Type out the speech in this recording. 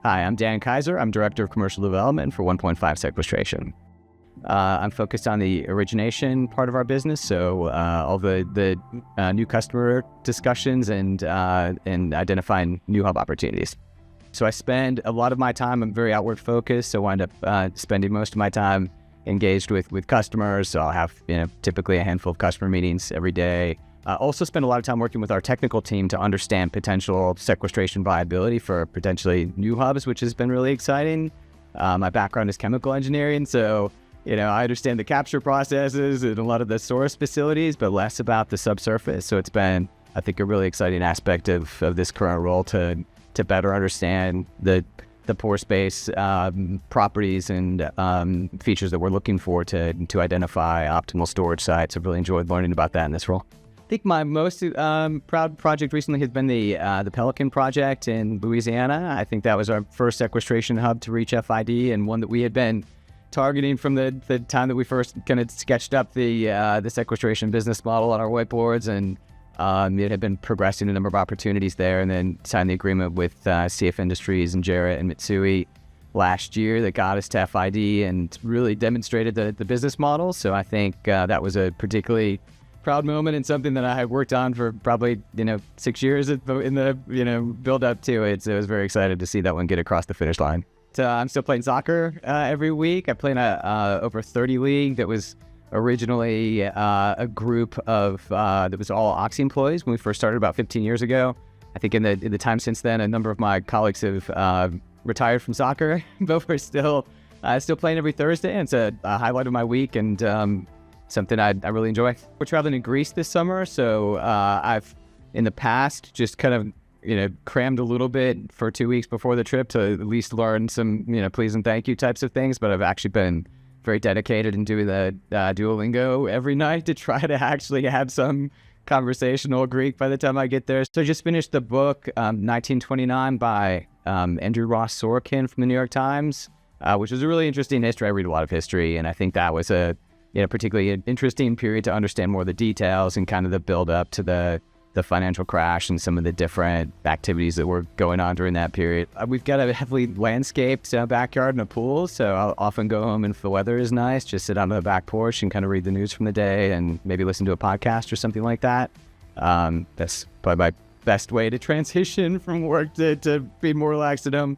Hi, I'm Dan Keiser. I'm Director of Commercial Development for 1PointFive Sequestration. I'm focused on the origination part of our business, so all the new customer discussions and identifying new hub opportunities. So I spend a lot of my time, I'm very outward focused, so I wind up spending most of my time engaged with customers. So I'll have typically a handful of customer meetings every day. Also spend a lot of time working with our technical team to understand potential sequestration viability for potentially new hubs, which has been really exciting. My background is chemical engineering, so I understand the capture processes and a lot of the source facilities, but less about the subsurface. So it's been, I think, a really exciting aspect of this current role to better understand the pore space properties and features that we're looking for to identify optimal storage sites. I've really enjoyed learning about that in this role. I think my most proud project recently has been the Pelican project in Louisiana. I think that was our first sequestration hub to reach FID, and one that we had been targeting from the time that we first kind of sketched up the sequestration business model on our whiteboards, and it had been progressing a number of opportunities there, and then signed the agreement with CF Industries and JERA and Mitsui last year that got us to FID and really demonstrated the business model. So I think that was a particularly proud moment and something that I had worked on for probably 6 years in the build up to it. So I was very excited to see that one get across the finish line. I'm still playing soccer every week. I play in a over 30 league that was originally a group of that was all Oxy employees when we first started about 15 years ago. I think in the time since then, a number of my colleagues have retired from soccer, but we're still playing every Thursday, and it's a highlight of my week and something I really enjoy. We're traveling to Greece this summer, so I've in the past just kind of crammed a little bit for 2 weeks before the trip to at least learn some please and thank you types of things, but I've actually been very dedicated in doing the Duolingo every night to try to actually have some conversational Greek by the time I get there. So I just finished the book 1929 by Andrew Ross Sorkin from the New York Times, which was a really interesting history. I read a lot of history, and I think that was a particularly an interesting period to understand more of the details and kind of the build up to the financial crash and some of the different activities that were going on during that period. We've got a heavily landscaped backyard and a pool, so I'll often go home, and if the weather is nice, just sit on the back porch and kind of read the news from the day and maybe listen to a podcast or something like that. That's probably my best way to transition from work to be more relaxed at home.